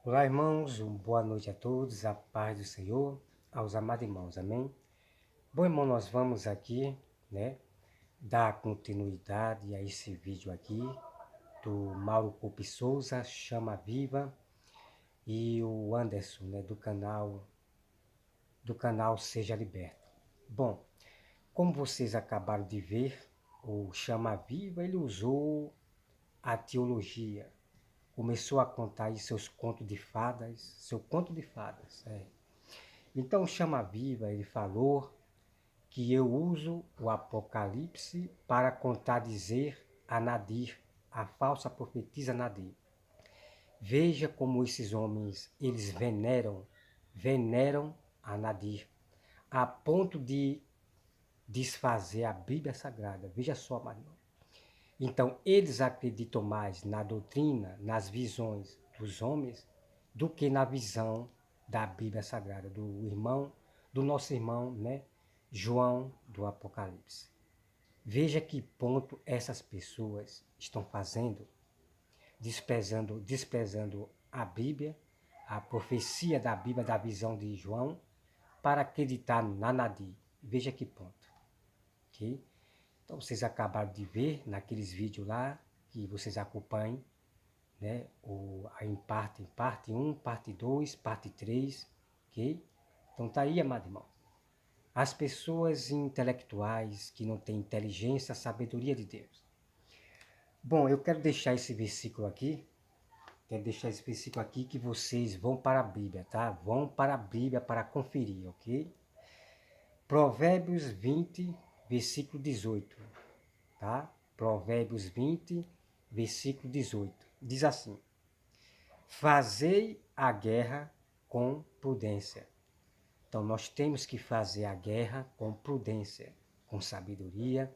Olá, irmãos, boa noite a todos, a paz do Senhor, aos amados irmãos, amém? Bom, irmão, nós vamos aqui, né, dar continuidade a esse vídeo aqui do Mauro Coupe Souza, Chama Viva, e o Anderson, né, do canal Seja Liberto. Bom, como vocês acabaram de ver, o Chama Viva, ele usou a teologia, começou a contar aí seus contos de fadas, seu conto de fadas, Então, o Chama Viva, ele falou que eu uso o Apocalipse para contradizer a Nadir, a falsa profetisa Nadir. Veja como esses homens, eles veneram a Nadir, a ponto de desfazer a Bíblia Sagrada. Veja só, Maria. Então, eles acreditam mais na doutrina, nas visões dos homens, do que na visão da Bíblia Sagrada, do nosso irmão, né, João do Apocalipse. Veja que ponto essas pessoas estão fazendo, desprezando a Bíblia, a profecia da Bíblia, da visão de João, para acreditar na Nadir. Veja que ponto. Ok? Então vocês acabaram de ver naqueles vídeos lá, que vocês acompanhem, né? Em parte 1, parte 2, parte 3, ok? Então tá aí, amado irmão. As pessoas intelectuais que não têm inteligência, sabedoria de Deus. Bom, eu quero deixar esse versículo aqui, que vocês vão para a Bíblia, tá? Vão para a Bíblia para conferir, ok? Provérbios 20, versículo 18. Tá? Provérbios 20, versículo 18. Diz assim: Fazei a guerra com prudência. Então, nós temos que fazer a guerra com prudência, com sabedoria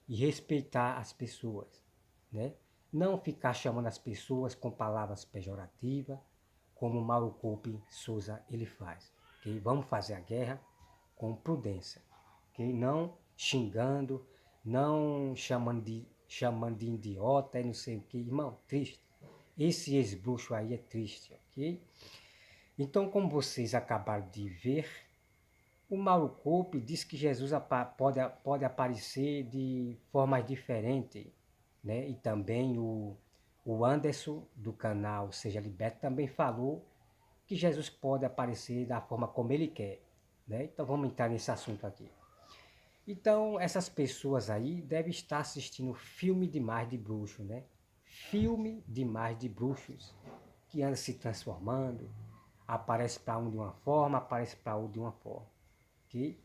e respeitar as pessoas, né? Não ficar chamando as pessoas com palavras pejorativas, como o Mauro Coupe Souza ele faz. Okay? Vamos fazer a guerra com prudência, okay? Não xingando, não chamando de idiota e não sei o que. Irmão, triste. Esse ex-bruxo aí é triste, ok? Então, como vocês acabaram de ver, o Mauro Coupe diz que Jesus pode aparecer de formas diferentes, né? E também o Anderson, do canal Seja Liberto, também falou que Jesus pode aparecer da forma como ele quer, né? Então vamos entrar nesse assunto aqui. Então, essas pessoas aí devem estar assistindo filme demais de bruxo, né? Filme demais de bruxos, que anda se transformando, aparece para um de uma forma, aparece para outro de uma forma, ok?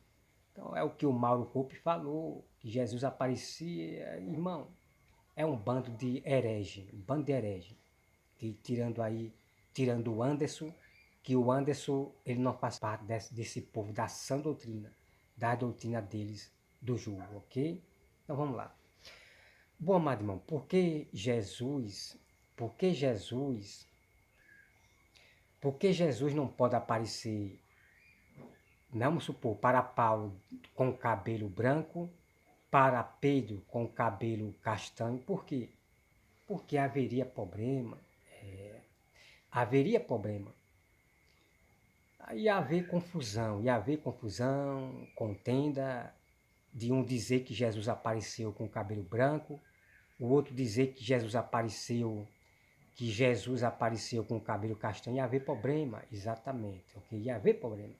Então, é o que o Mauro Coupe falou, que Jesus aparecia, irmão, é um bando de herege, que tirando o Anderson, que o Anderson, ele não faz parte desse povo da sã doutrina, da doutrina deles, do jugo, ok? Então vamos lá. Bom, amado irmão, por que Jesus, por que Jesus não pode aparecer, vamos supor, para Paulo com cabelo branco, para Pedro com cabelo castanho? Por quê? Porque haveria problema, haveria problema. Ia haver confusão, contenda, de um dizer que Jesus apareceu com o cabelo branco, o outro dizer que Jesus apareceu com o cabelo castanho. Ia haver problema, exatamente, ok? Ia haver problema.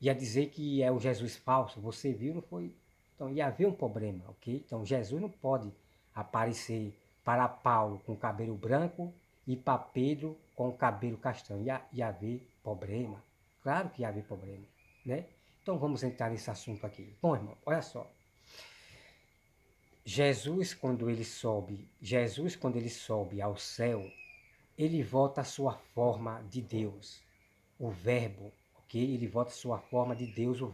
Ia dizer que é o Jesus falso, você viu, não foi? Então ia haver um problema, ok? Então Jesus não pode aparecer para Paulo com cabelo branco e para Pedro com cabelo castanho. Ia haver problema. Claro que ia haver problema, né? Então vamos entrar nesse assunto aqui. Bom, irmão, olha só. Jesus, quando ele sobe ao céu, ele volta à sua forma de Deus, o verbo, ok? Ele volta à sua forma de Deus, o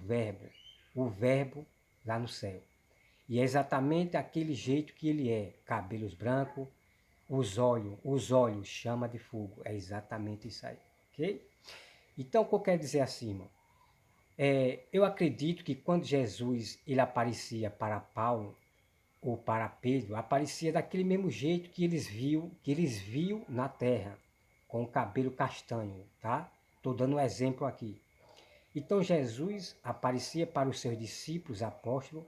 verbo lá no céu. E é exatamente aquele jeito que ele é, cabelos brancos, os olhos chama de fogo, é exatamente isso aí, ok? Então, o que eu quero dizer assim, irmão? Eu acredito que quando Jesus ele aparecia para Paulo ou para Pedro, aparecia daquele mesmo jeito que eles viu na terra, com o cabelo castanho, tá? Estou dando um exemplo aqui. Então Jesus aparecia para os seus discípulos, apóstolos,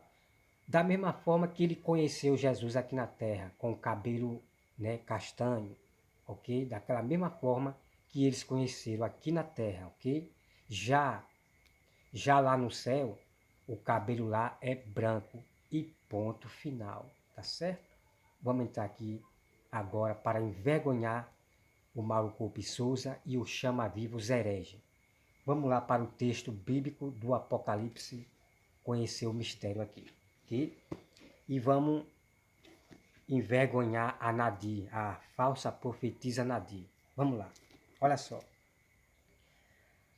da mesma forma que ele conheceu Jesus aqui na terra, com o cabelo, né, castanho, ok? Daquela mesma forma que eles conheceram aqui na terra, ok? Já lá no céu, o cabelo lá é branco e ponto final, tá certo? Vamos entrar aqui agora para envergonhar o Mauro Coupe Souza e o chama-vivos herege. Vamos lá para o texto bíblico do Apocalipse, conhecer o mistério aqui, ok? E vamos envergonhar a Nadir, a falsa profetisa Nadir. Vamos lá, olha só.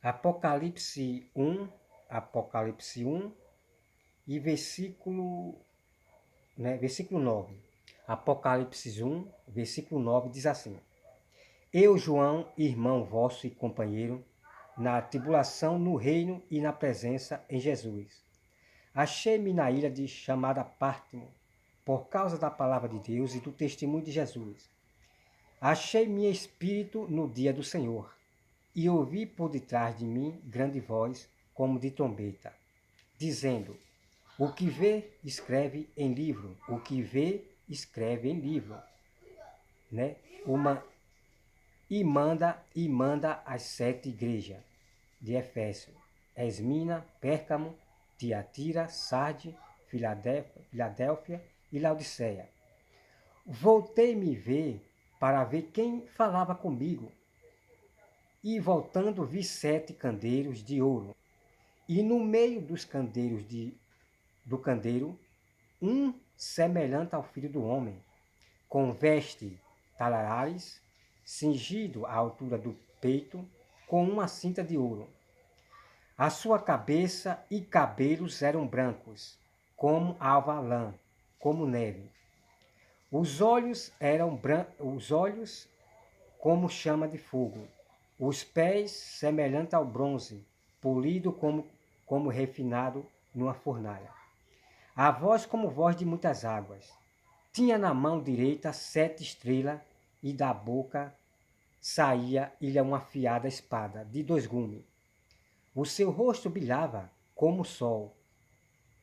Apocalipse 1 e versículo 9. Apocalipse 1, versículo 9 diz assim: Eu, João, irmão vosso e companheiro, na tribulação, no reino e na presença em Jesus. Achei-me na ilha chamada Pátimo, por causa da palavra de Deus e do testemunho de Jesus. Achei-me espírito no dia do Senhor, e ouvi por detrás de mim grande voz, como de trombeta, dizendo: O que vê, escreve em livro. O que vê, escreve em livro. Né? E manda as 7 igrejas de Efésio, Esmina, Pérgamo, Tiatira, Sarde, Filadélfia e Laodiceia. Voltei-me ver para ver quem falava comigo. E voltando vi 7 candeeiros de ouro. E no meio dos candeeiros do candeeiro, um semelhante ao filho do homem, com veste talarares, cingido à altura do peito, com uma cinta de ouro. A sua cabeça e cabelos eram brancos, como alva lã, como neve. Os olhos como chama de fogo. Os pés semelhante ao bronze, polido como refinado numa fornalha. A voz como voz de muitas águas. Tinha na mão direita 7 estrelas e da boca saía-lhe uma afiada espada de 2 gumes. O seu rosto brilhava como o sol,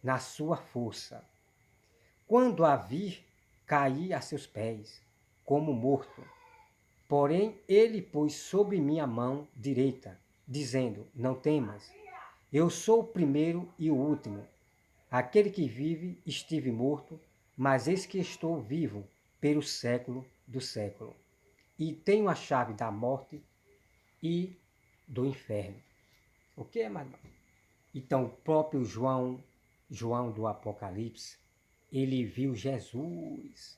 na sua força. Quando a vi, caí a seus pés, como morto. Porém, ele pôs sobre minha mão direita, dizendo: Não temas, eu sou o primeiro e o último. Aquele que vive, estive morto, mas eis que estou vivo pelo século do século. E tenho a chave da morte e do inferno. Ok, amado? Então, o próprio João do Apocalipse, ele viu Jesus.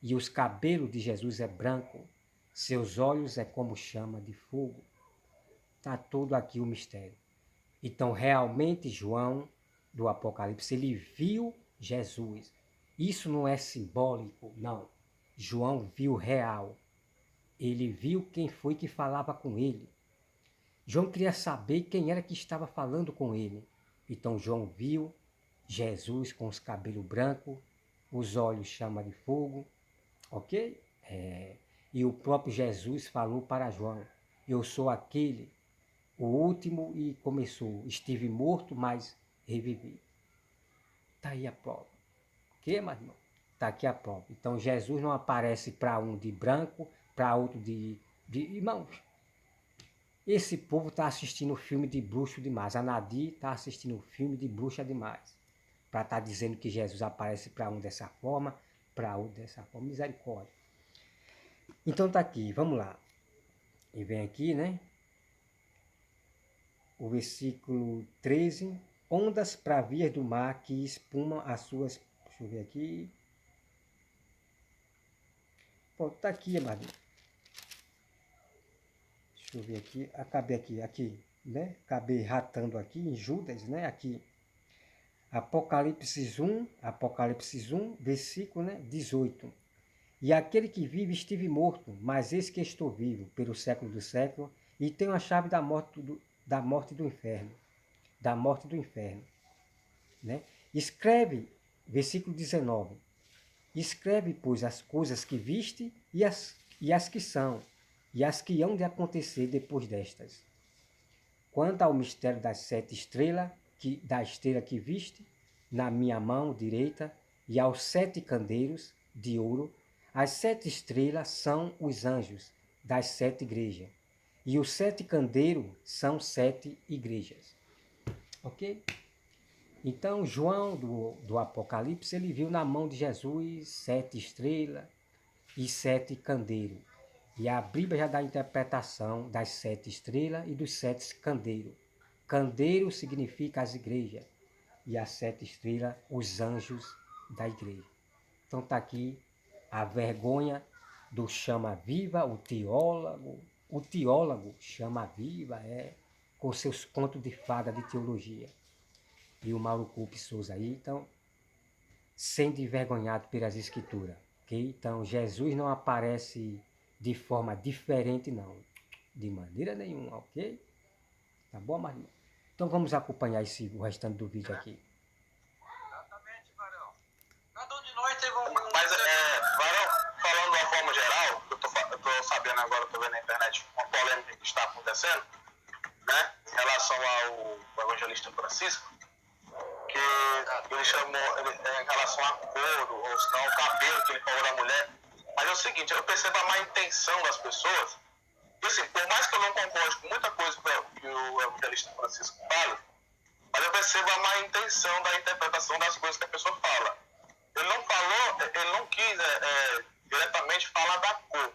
E os cabelos de Jesus é branco, seus olhos é como chama de fogo. Está todo aqui o mistério. Então, realmente, João do Apocalipse, ele viu Jesus. Isso não é simbólico, não. João viu real. Ele viu quem foi que falava com ele. João queria saber quem era que estava falando com ele. Então, João viu Jesus com os cabelos brancos, os olhos chama de fogo, ok? E o próprio Jesus falou para João: Eu sou aquele, o último e começou. Estive morto, mas revivi. Está aí a prova. Ok, meu irmão? Está aqui a prova. Então Jesus não aparece para um de branco, para outro de... Irmãos, esse povo está assistindo o filme de bruxo demais. A Nadir está assistindo o filme de bruxa demais. Para estar dizendo que Jesus aparece para um dessa forma, para outro dessa forma. Misericórdia. Então tá aqui, vamos lá. E vem aqui, né? O versículo 13. Ondas bravias do mar que espumam as suas... Deixa eu ver aqui. Pronto, tá aqui, amado. Deixa eu ver aqui. Acabei aqui, né? Acabei ratando aqui em Judas, né? Aqui. Apocalipse 1, versículo, né? 18. E aquele que vive estive morto, mas eis que estou vivo pelo século do século, e tenho a chave da morte do inferno. Da morte do inferno. Né? Escreve, versículo 19. Escreve, pois, as coisas que viste e as que são, e as que hão de acontecer depois destas. Quanto ao mistério das 7 estrelas, da estrela que viste na minha mão direita, e aos 7 candeiros de ouro, as 7 estrelas são os anjos das 7 igrejas, e os 7 candeiros são 7 igrejas. Ok? Então, João, do Apocalipse, ele viu na mão de Jesus 7 estrelas e 7 candeiros. E a Bíblia já dá a interpretação das 7 estrelas e dos 7 candeiros. Candeiro significa as igrejas e as 7 estrelas, os anjos da igreja. Então está aqui a vergonha do chama-viva, o teólogo. O teólogo chama-viva com seus contos de fada de teologia. E o Mauro Cupe Souza aí, então, sendo envergonhado pelas escrituras. Okay? Então, Jesus não aparece de forma diferente, não. De maneira nenhuma, ok? Tá bom, Marinho? Então, vamos acompanhar o restante do vídeo aqui. Exatamente, Varão. Cada um de nós teve um... Mas, Varão, falando de uma forma geral, eu tô sabendo agora, tô vendo na internet uma polêmica que está acontecendo, né? Em relação ao evangelista Francisco, que ele chamou em relação a couro, ou se não, o cabelo que ele falou da mulher. Mas é o seguinte, eu percebo a má intenção das pessoas. E assim, por mais que eu não concorde com muita coisa que o evangelista Francisco fala, mas eu percebo a má intenção da interpretação das coisas que a pessoa fala. Ele não falou, ele não quis diretamente falar da cor.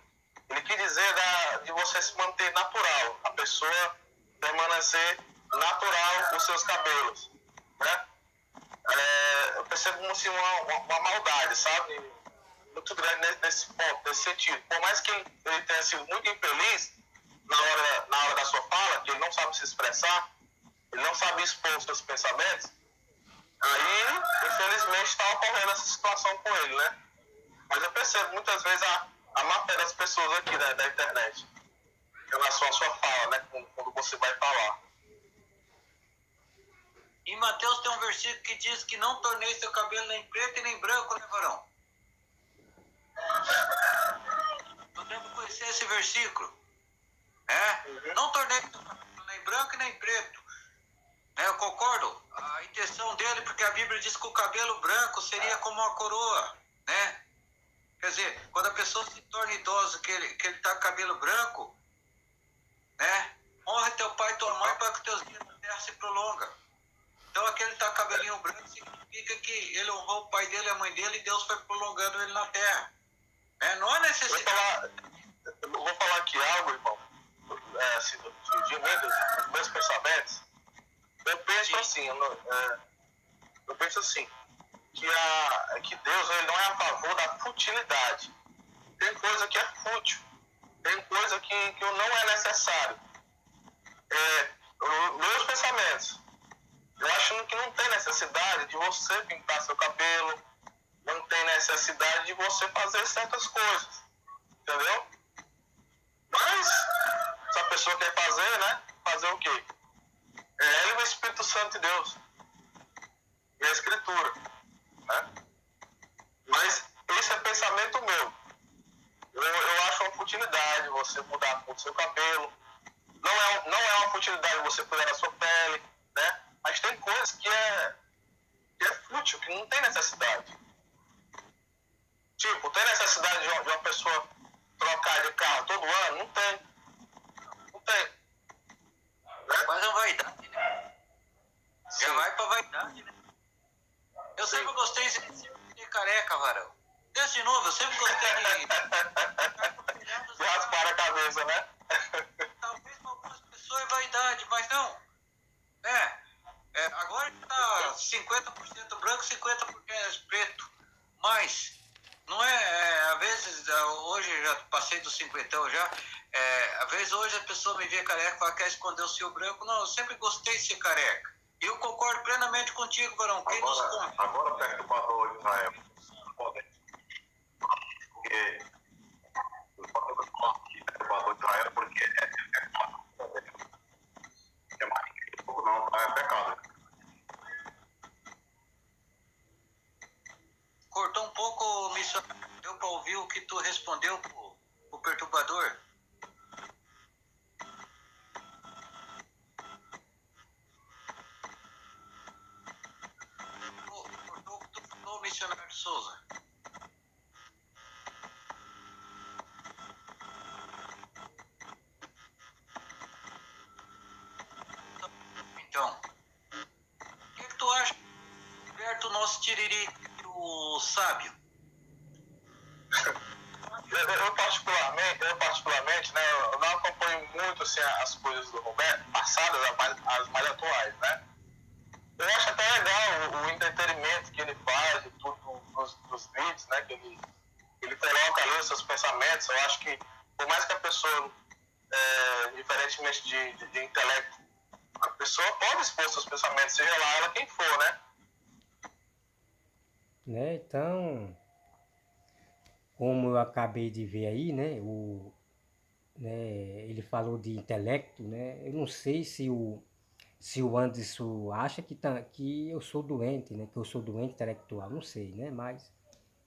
Ele quis dizer de você se manter natural, a pessoa permanecer natural os seus cabelos, né? Eu percebo assim, uma maldade, sabe? Muito grande nesse ponto, nesse sentido. Por mais que ele tenha sido muito infeliz na hora da sua fala, que ele não sabe se expressar, ele não sabe expor os seus pensamentos, aí, infelizmente, está ocorrendo essa situação com ele, né? Mas eu percebo muitas vezes a má fé das pessoas aqui da internet, em relação à sua fala, né? Quando você vai falar. Em Mateus tem um versículo que diz que não tornei seu cabelo nem preto e nem branco, né, Varão? Eu devo conhecer esse versículo. Não tornei seu cabelo nem branco e nem preto. Eu concordo. A intenção dele, porque a Bíblia diz que o cabelo branco seria como uma coroa, né? Quer dizer, quando a pessoa se torna idosa, que ele tá com cabelo branco, né? Honra teu pai e tua mãe para que teus dias na terra se prolongam. Então aquele tá com cabelinho branco significa que ele honrou o pai dele e a mãe dele e Deus foi prolongando ele na terra. Não há necessidade. Eu vou falar aqui algo, irmão, assim, de meus pensamentos. Eu penso assim, que Deus ele não é a favor da futilidade. Tem coisa que é fútil, tem coisa que não é necessário. Meus pensamentos, eu acho que não tem necessidade de você pintar seu cabelo, não tem necessidade de você fazer certas coisas, entendeu? Mas, se a pessoa quer fazer, né? Fazer o quê? Ela e o Espírito Santo de Deus. E a Escritura. Né? Mas esse é pensamento meu. Eu acho uma futilidade você mudar a cor do seu cabelo. Não é uma futilidade você cuidar da sua pele, né? Mas tem coisas que é fútil, que não tem necessidade. Tipo, tem necessidade de uma pessoa trocar de carro todo ano? Não tem. Não tem. Né? Mas é vaidade, né? Já vai pra vaidade, né? Eu sempre gostei de careca, Varão. Desde novo, eu sempre gostei de raspar a cabeça, né? Talvez para algumas pessoas é vaidade, mas não. Agora está 50% branco, 50% preto. Mas não às vezes, hoje já passei dos 50 já, às vezes hoje a pessoa me vê careca e fala que quer esconder o seu branco. Não, eu sempre gostei de ser careca. E eu concordo plenamente contigo, Varão. Agora perturbador de Israel. Porque perturbador de Israel porque é mais não, é pecado. Cortou um pouco, missionário, deu para ouvir o que tu respondeu pro perturbador. O missionário Souza. Então, o que tu acha, Roberto, nosso tiriri, o sábio? Eu particularmente, né, eu não acompanho muito assim, as coisas do Roberto, passadas, as mais atuais, né? Eu acho até legal o entretenimento que ele faz, de tudo, dos vídeos, né? Que ele coloca ali os seus pensamentos. Eu acho que, por mais que a pessoa, diferentemente de intelecto, a pessoa pode expor seus pensamentos, seja lá ela quem for, né? Né? Então, como eu acabei de ver aí, né, ele falou de intelecto, né? Eu não sei se o Anderson acha que eu sou doente, né? Que eu sou doente intelectual, não sei, né? Mas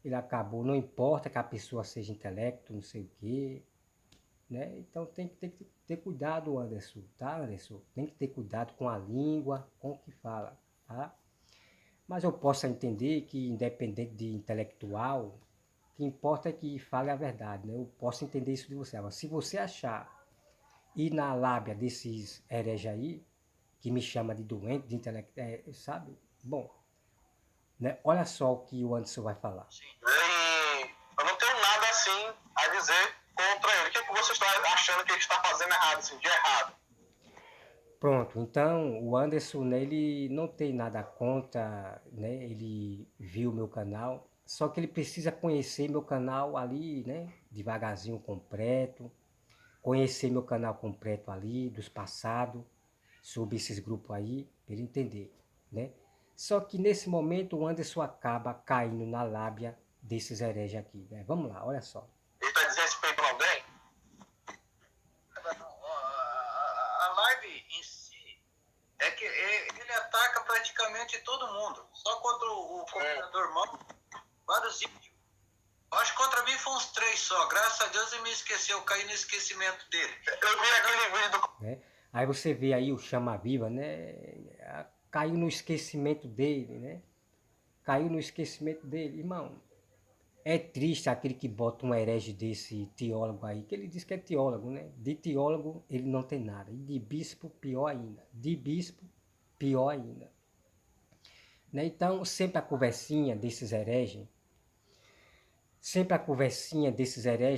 ele acabou, não importa que a pessoa seja intelecto, não sei o quê, né? Então tem que ter cuidado, Anderson, tá, Anderson? Tem que ter cuidado com a língua, com o que fala, tá? Mas eu posso entender que, independente de intelectual, o que importa é que fale a verdade, né? Eu posso entender isso de você. Agora, se você achar ir na lábia desses hereges aí, que me chama de doente, de intelectual, sabe? Bom, né? Olha só o que o Anderson vai falar. Sim. E eu não tenho nada assim a dizer contra ele. O que você está achando que ele está fazendo errado, assim, de errado? Pronto, então o Anderson, né, ele não tem nada contra, né? Ele viu meu canal, só que ele precisa conhecer meu canal ali, né? Devagarzinho completo, conhecer meu canal completo ali, dos passados, sobre esses grupos aí, para ele entender, né? Só que nesse momento o Anderson acaba caindo na lábia desses hereges aqui, né? Vamos lá, olha só. Ele está desrespeitando alguém? A live em si é que ele ataca praticamente todo mundo. Só contra o computador mão, vários vídeos. Acho que contra mim foi uns 3 só. Graças a Deus ele me esqueceu, eu caí no esquecimento dele. Eu vi aquele vídeo do... Né? Aí você vê aí o Chama Viva, né? Caiu no esquecimento dele, né? Caiu no esquecimento dele. Irmão, é triste aquele que bota um herege desse teólogo aí, que ele diz que é teólogo, né? De teólogo ele não tem nada. E de bispo, pior ainda. De bispo, pior ainda. Né? Então, sempre a conversinha desses hereges,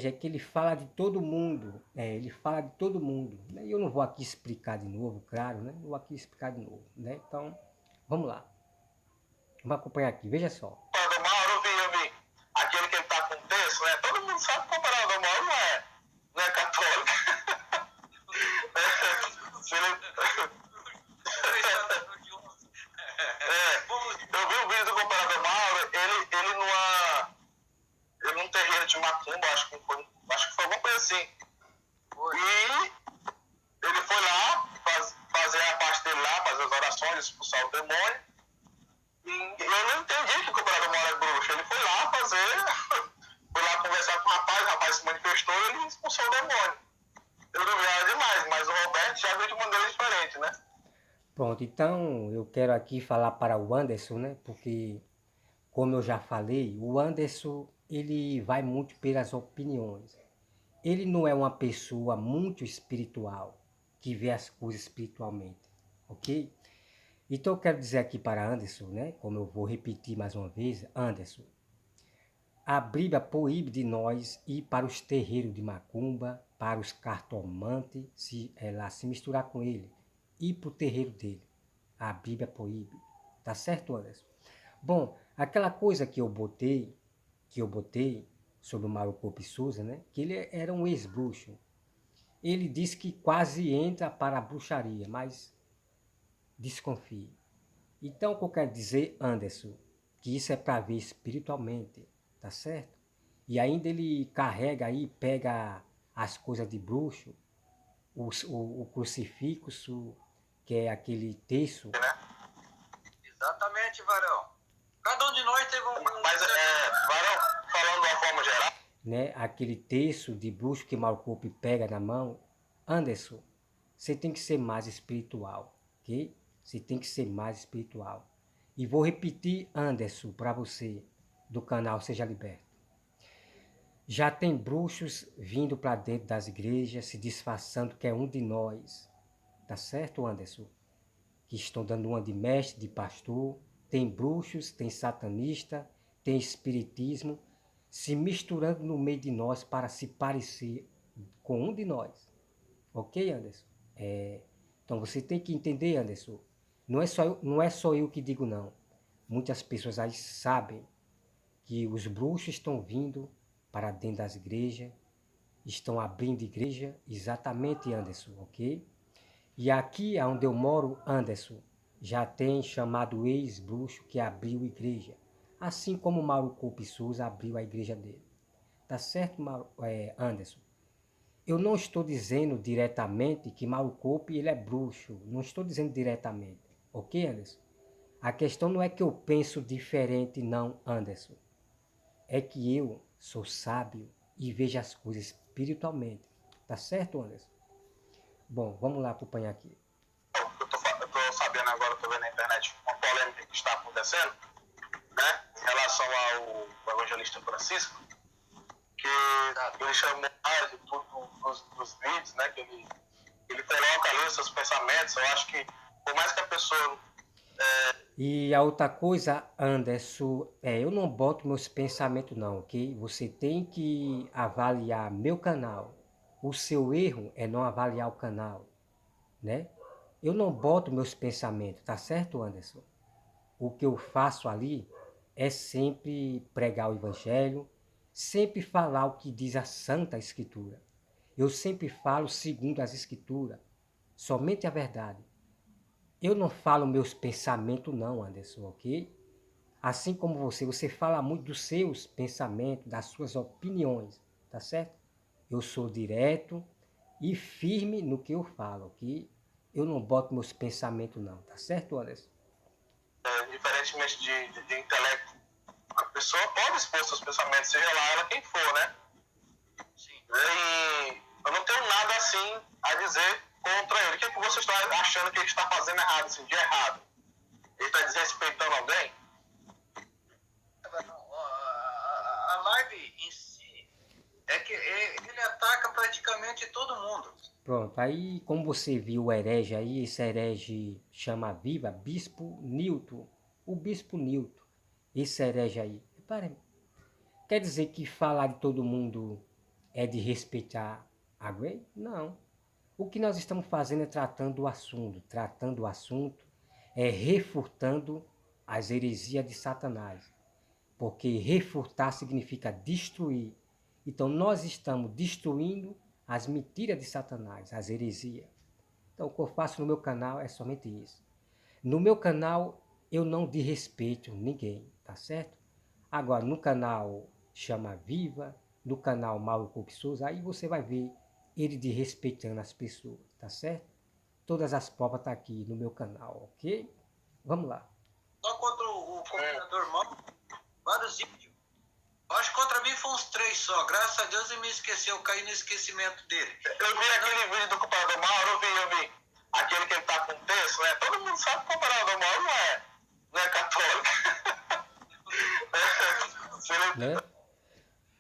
é que ele fala de todo mundo, ele fala de todo mundo. Né? E eu não vou aqui explicar de novo, claro, né? Não vou aqui explicar de novo, né? Então, vamos lá. Vamos acompanhar aqui, veja só. Do Mauro, eu vi. Aquele que ele tá com texto, né? Todo mundo sabe que o Comparado do Mauro não é católico. Eu vi o vídeo do Comparado Mauro, ele num terreiro de macumba, acho que foi alguma coisa assim. E ele foi lá fazer a parte dele lá, fazer as orações, expulsar o demônio. E eu não entendi que o Comparado Mauro é bruxo. Ele foi lá foi lá conversar com o rapaz se manifestou e ele expulsou o demônio. Eu não vi nada demais, mas o Roberto já veio de maneira diferente, né? Pronto, então eu quero aqui falar para o Anderson, né? Porque, como eu já falei, o Anderson, ele vai muito pelas opiniões. Ele não é uma pessoa muito espiritual, que vê as coisas espiritualmente, ok? Então eu quero dizer aqui para Anderson, né? Como eu vou repetir mais uma vez, Anderson, a Bíblia proíbe de nós ir para os terreiros de macumba, para os cartomantes, se misturar com ele, ir para o terreiro dele. A Bíblia proíbe. Tá certo, Anderson? Bom, aquela coisa que eu botei sobre o Mauro Corpo Souza, né? Que ele era um ex-bruxo. Ele disse que quase entra para a bruxaria, mas desconfie. Então, o que eu quero dizer, Anderson, que isso é para ver espiritualmente, tá certo? E ainda ele carrega aí, pega as coisas de bruxo, o crucifixo, que é aquele terço. Exatamente, Varão. Cada um de nós teve um... Mas, Varão, falando de uma forma geral... né, aquele terço de bruxo que Malcope pega na mão, Anderson, você tem que ser mais espiritual, ok? Você tem que ser mais espiritual. E vou repetir, Anderson, para você, do canal Seja Liberto. Já tem bruxos vindo para dentro das igrejas, se disfarçando que é um de nós. Tá certo, Anderson? Que estão dando uma de mestre, de pastor. Tem bruxos, tem satanista, tem espiritismo, se misturando no meio de nós para se parecer com um de nós. Ok, Anderson? Então você tem que entender, Anderson. Não é só eu que digo não. Muitas pessoas aí sabem que os bruxos estão vindo para dentro das igrejas, estão abrindo igreja, exatamente, Anderson, ok? E aqui onde eu moro, Anderson, já tem chamado ex-bruxo que abriu igreja, assim como Mauro Coupe Souza abriu a igreja dele. Tá certo, Anderson? Eu não estou dizendo diretamente que Mauro Coupe ele é bruxo, não estou dizendo diretamente, ok, Anderson? A questão não é que eu penso diferente, não, Anderson. É que eu sou sábio e vejo as coisas espiritualmente. Tá certo, Anderson? Bom, vamos lá acompanhar aqui. Eu tô sabendo agora, tô vendo na internet uma polêmica que está acontecendo, né? Em relação ao evangelista Francisco, que ele chamou mais de tudo dos vídeos, né? Que ele coloca ali os seus pensamentos. Eu acho que, por mais que a pessoa. E a outra coisa, Anderson, eu não boto meus pensamentos não, ok? Você tem que avaliar meu canal. O seu erro é não avaliar o canal, né? Eu não boto meus pensamentos, tá certo, Anderson? O que eu faço ali é sempre pregar o evangelho, sempre falar o que diz a Santa Escritura. Eu sempre falo segundo as Escrituras, somente a verdade. Eu não falo meus pensamentos não, Anderson, ok? Assim como você fala muito dos seus pensamentos, das suas opiniões, tá certo? Eu sou direto e firme no que eu falo, ok? Eu não boto meus pensamentos não, tá certo, Anderson? Diferentemente de intelecto, a pessoa pode expor seus pensamentos, seja lá ela quem for, né? Sim. E eu não tenho nada assim a dizer contra ele. O que, é que você está achando que ele está fazendo errado, assim, de errado? Ele está desrespeitando alguém? A live em si é que ele ataca praticamente todo mundo. Pronto, aí como você viu o herege aí, esse herege chama viva Bispo Newton, o Bispo Newton, esse herege aí. Repare, quer dizer que falar de todo mundo é de respeitar a Grey? Não. O que nós estamos fazendo é tratando o assunto é refutando as heresias de Satanás. Porque refutar significa destruir. Então nós estamos destruindo as mentiras de Satanás, as heresias. Então o que eu faço no meu canal é somente isso. No meu canal eu não desrespeito ninguém, tá certo? Agora no canal Chama Viva, no canal Mauro Coupe Souza, aí você vai ver ele desrespeitando as pessoas, tá certo? Todas as provas estão aqui no meu canal, ok? Vamos lá. Só contra o governador Mauro, vários vídeos. Acho que contra mim foi uns 3 só. Graças a Deus ele me esqueceu, eu caí no esquecimento dele. Eu vi aquele vídeo do comparador Mauro, eu vi. Aquele que ele tá com texto, né? Todo mundo sabe que o comparador Mauro não é católico. Né?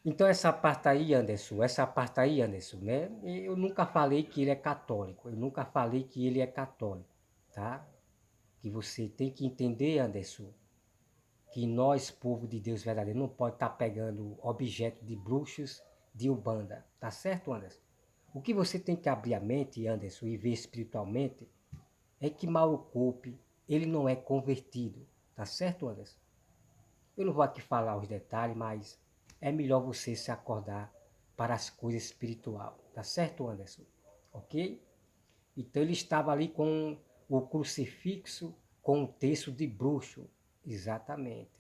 Então essa parte aí, Anderson, né? Eu nunca falei que ele é católico, eu nunca falei que ele é católico, tá? Que você tem que entender, Anderson, que nós, povo de Deus verdadeiro, não pode estar pegando objeto de bruxos de Umbanda, tá certo, Anderson? O que você tem que abrir a mente, Anderson, e ver espiritualmente, é que Mauro Coupe, ele não é convertido, tá certo, Anderson? Eu não vou aqui falar os detalhes, mas é melhor você se acordar para as coisas espirituais, tá certo, Anderson? Ok? Então ele estava ali com o crucifixo com um terço de bruxo. Exatamente,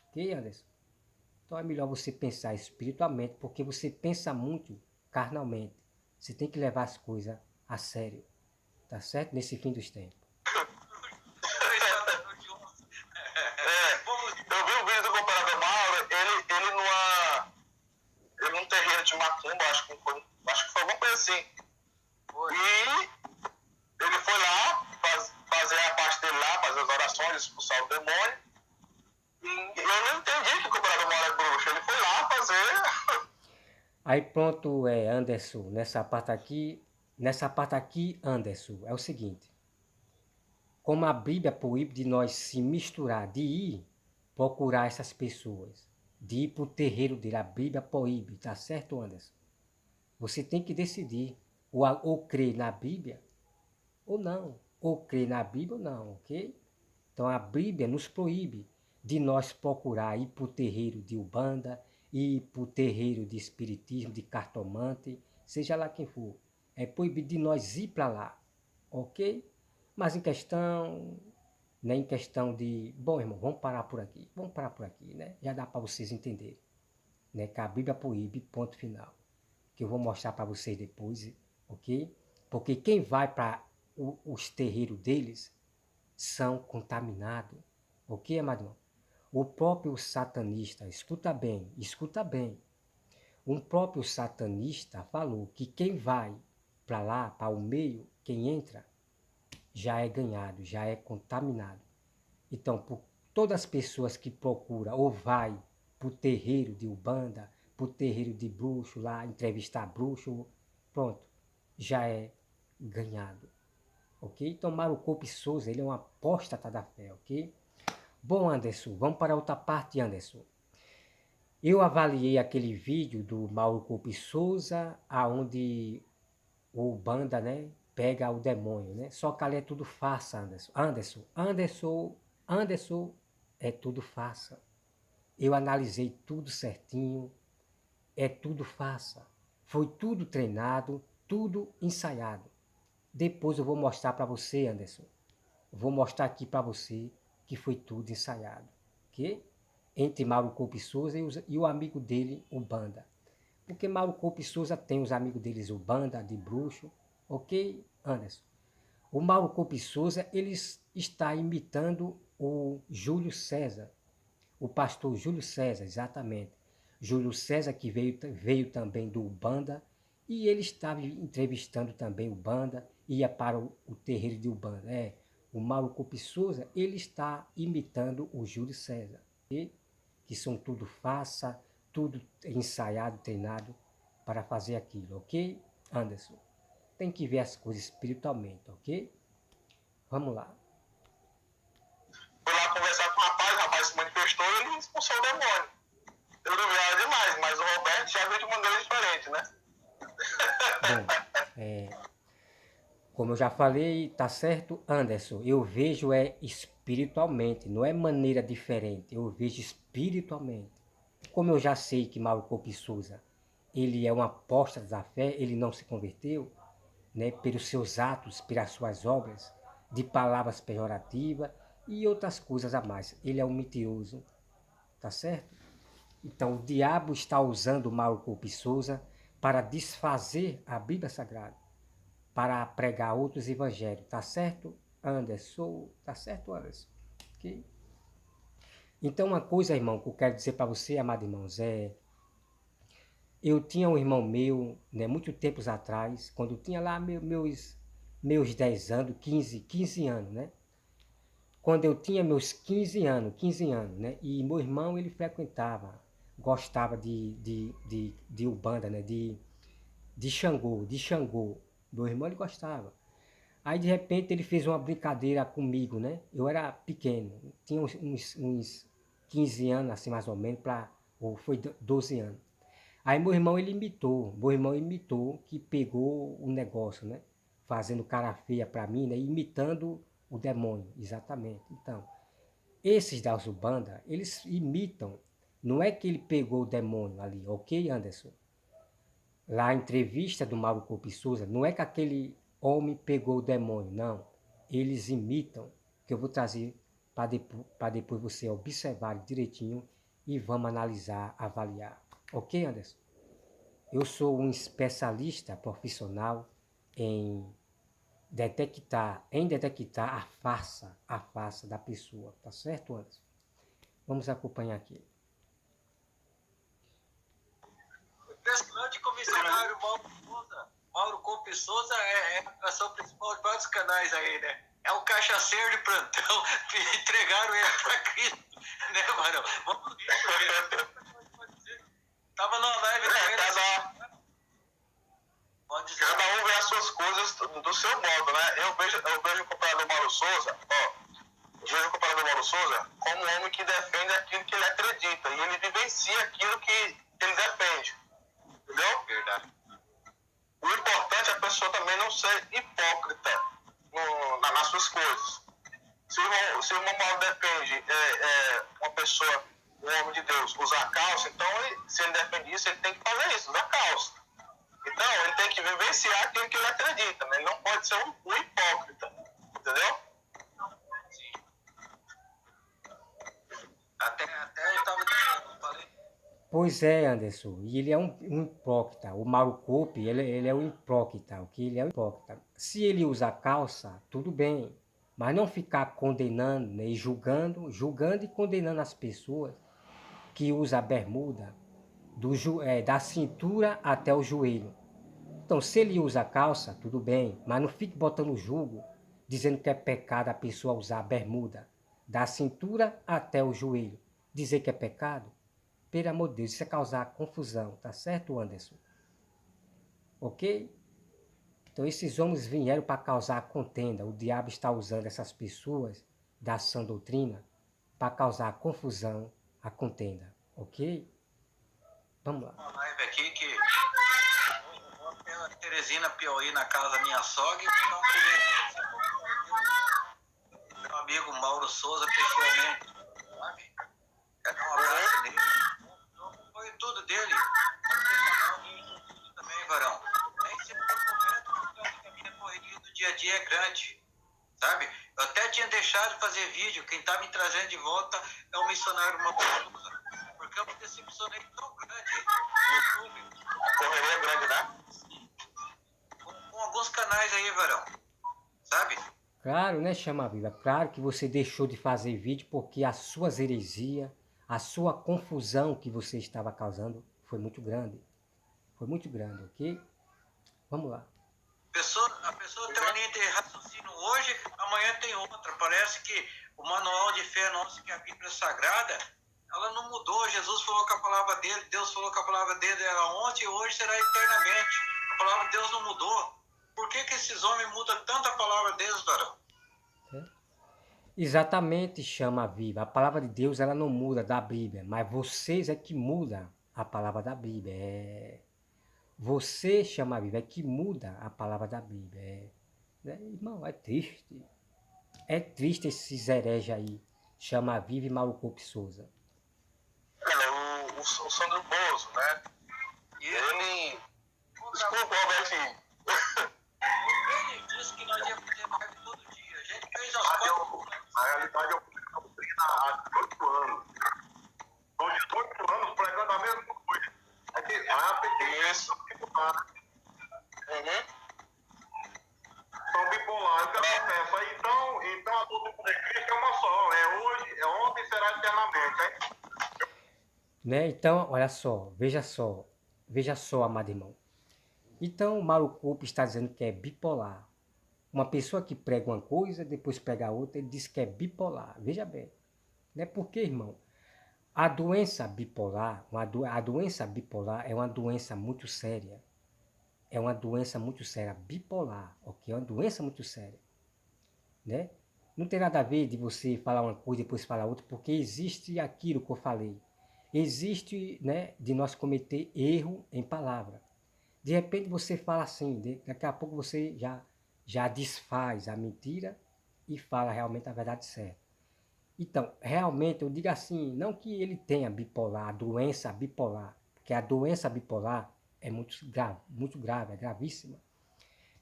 Ok, Anderson? Então é melhor você pensar espiritualmente, porque você pensa muito carnalmente. Você tem que levar as coisas a sério, tá certo? Nesse fim dos tempos. Eu vi o vídeo do comparador Mauro, ele terreiro de macumba, acho que foi alguma coisa assim. E ele foi lá fazer a parte dele lá, fazer as orações, expulsar o demônio. E eu não entendi que o cobrador mora é bruxo. Ele foi lá fazer. Aí pronto, Anderson, nessa parte aqui, Anderson, é o seguinte. Como a Bíblia proíbe de nós se misturar, de ir procurar essas pessoas, de ir para o terreiro dele, a Bíblia proíbe, tá certo, Anderson? Você tem que decidir, ou crer na Bíblia, ou não. Ou crer na Bíblia ou não, ok? Então a Bíblia nos proíbe de nós procurar ir para o terreiro de Umbanda, ir para o terreiro de espiritismo, de cartomante, seja lá quem for. É proibido de nós ir para lá, ok? Mas em questão, né, em questão de... Bom, irmão, vamos parar por aqui, né? Já dá para vocês entenderem, né? Que a Bíblia proíbe, ponto final. Que eu vou mostrar para vocês depois, ok? Porque quem vai para os terreiros deles são contaminados, ok, amado? O próprio satanista, escuta bem, um próprio satanista falou que quem vai para lá, para o meio, quem entra, já é ganhado, já é contaminado. Então, por todas as pessoas que procuram ou vai para o terreiro de Umbanda, para o terreiro de bruxo, lá entrevistar bruxo, pronto, já é ganhado, ok? Então, Mauro Coupe Souza, ele é um apóstata da fé, ok? Bom, Anderson, vamos para outra parte, Anderson. Eu avaliei aquele vídeo do Mauro Coupe Souza, aonde o Umbanda, né, pega o demônio, né? Só que ali é tudo farsa, Anderson, é tudo farsa. Eu analisei tudo certinho, é tudo farsa. Foi tudo treinado, tudo ensaiado. Depois eu vou mostrar para você, Anderson. Vou mostrar aqui para você que foi tudo ensaiado, ok? Entre Mauro Coupe Souza e o amigo dele, o Banda. Porque Mauro Coupe Souza tem os amigos deles, o Banda, de bruxo, ok, Anderson? O Mauro Coupe Souza, ele está imitando o Júlio César, o pastor Júlio César, exatamente. Júlio César, que veio também do Umbanda, e ele estava entrevistando também o Banda, ia para o terreiro de Umbanda. O Mauro Coupe Souza, ele está imitando o Júlio César, okay? Que são tudo farsa, tudo ensaiado, treinado para fazer aquilo, ok, Anderson? Tem que ver as coisas espiritualmente, ok? Vamos lá. Fui lá conversar com o rapaz se manifestou e ele expulsou o demônio. Eu não vi nada demais, mas o Roberto já veio de maneira diferente, né? Bom, como eu já falei, tá certo, Anderson? Eu vejo espiritualmente, não é maneira diferente, eu vejo espiritualmente. Como eu já sei que Mauro Coupe Souza, ele é um apóstolo da fé, ele não se converteu, né, pelos seus atos, pelas suas obras, de palavras pejorativas e outras coisas a mais. Ele é um mentiroso, tá certo? Então o diabo está usando Mauro Coupe Souza para desfazer a Bíblia Sagrada, para pregar outros evangelhos, tá certo, Anderson? Tá certo, Anderson? Ok? Então uma coisa, irmão, que eu quero dizer para você, amados irmãos, eu tinha um irmão meu, né, muito tempos atrás, quando eu tinha lá meus 10 anos, 15 anos, né? Quando eu tinha meus 15 anos, né? E meu irmão, ele frequentava, gostava de Umbanda, né? De Xangô. Meu irmão, ele gostava. Aí, de repente, ele fez uma brincadeira comigo, né? Eu era pequeno, tinha uns 15 anos, assim, mais ou menos, ou foi 12 anos. Aí meu irmão imitou que pegou o negócio, né? Fazendo cara feia para mim, né? Imitando o demônio, exatamente. Então, esses da Umbanda, eles imitam. Não é que ele pegou o demônio ali, ok, Anderson? Lá a entrevista do Mauro Coupe Souza, não é que aquele homem pegou o demônio, não. Eles imitam, que eu vou trazer para depois você observar direitinho e vamos analisar, avaliar. Ok, Anderson? Eu sou um especialista profissional em detectar a farsa da pessoa, tá certo, Anderson? Vamos acompanhar aqui. missionário Mauro Coupe Souza é a atração principal de vários canais aí, né? É um cachaceiro de plantão, entregaram ele pra Cristo, né, Varão? Vamos ver. Tava numa live com ele. Pode dizer. Cada um vê as suas coisas do seu modo, né? Eu vejo o companheiro Mauro Souza, eu vejo o companheiro Mauro Souza como um homem que defende aquilo que ele acredita, e ele vivencia aquilo que ele defende, entendeu? Verdade. O importante é a pessoa também não ser hipócrita nas suas coisas. Se o irmão Paulo defende uma pessoa, um homem de Deus, usar calça, então se ele defende isso, ele tem que fazer isso, usar calça. Então, ele tem que vivenciar aquilo que ele acredita, né? Ele não pode ser um hipócrita, entendeu? Sim. Até eu estava dizendo, falei. Pois é, Anderson, e ele é um hipócrita. O Mauro Coupe, ele é um hipócrita, ok? Ele é um hipócrita. Se ele usar calça, tudo bem, mas não ficar condenando, né, e julgando e condenando as pessoas que usam a bermuda da cintura até o joelho. Então, se ele usa calça, tudo bem, mas não fique botando julgo, dizendo que é pecado a pessoa usar a bermuda da cintura até o joelho. Dizer que é pecado? Pelo amor de Deus, isso é causar confusão, tá certo, Anderson? Ok? Então, esses homens vieram para causar contenda. O diabo está usando essas pessoas da sã doutrina para causar confusão, a contenda. Ok? Vamos lá. Uma live aqui que eu vou pela Teresina Piauí na casa da minha sogra e vou dar um meu amigo Mauro Souza pessoalmente, sabe? Quero dar um abraço nele. Foi tudo dele. Também, Varão. Nem sempre eu comento porque a minha correria do dia a dia é grande, sabe? Eu até tinha deixado de fazer vídeo. Quem tá me trazendo de volta é o missionário Mauro Souza. Porque eu me decepcionei tão grande no YouTube. Correria é grande, né? Com alguns canais aí, Varão. Sabe? Claro, né, Chama Viva? Claro que você deixou de fazer vídeo porque as suas heresias, a sua confusão que você estava causando foi muito grande. Foi muito grande, ok? Vamos lá. A pessoa tem uma linha de raciocínio hoje, amanhã tem outra. Parece que o manual de fé nosso, que é a Bíblia Sagrada, ela não mudou. Jesus falou com a palavra dele, Deus falou que a palavra dele era ontem e hoje será eternamente. A palavra de Deus não mudou. Por que esses homens mudam tanto a palavra de Deus, Varão? Exatamente, Chama Viva. A palavra de Deus ela não muda da Bíblia, mas vocês é que muda a palavra da Bíblia. Você, Chama Viva, é que muda a palavra da Bíblia. Irmão, é triste. É triste esses hereges aí. Chama Viva e Mauro Coupe Souza. O Sandro Bozo, né? E ele... Desculpa, Albertinho. Ele disse que nós íamos fazer live todo dia. A gente fez as fotos. Na realidade, eu fui há 18 anos. Estou 18 anos pregando a mesma coisa. Isso. São bipolares, que acontece. Então a doutrina de Cristo é uma só. É hoje, é ontem e será eternamente, hein? Né? Então, olha só, veja só, amado irmão. Então, o Mauro Coupe está dizendo que é bipolar. Uma pessoa que prega uma coisa, depois prega outra, ele diz que é bipolar. Veja bem. Né? Porque, irmão, a doença bipolar é uma doença muito séria. É uma doença muito séria, bipolar, ok? É uma doença muito séria, né? Não tem nada a ver de você falar uma coisa e depois falar outra, porque existe aquilo que eu falei. Existe, né, de nós cometer erro em palavra. De repente você fala assim, daqui a pouco você já desfaz a mentira e fala realmente a verdade certa. Então, realmente, eu digo assim, não que ele tenha bipolar, a doença bipolar, porque a doença bipolar é muito grave, é gravíssima.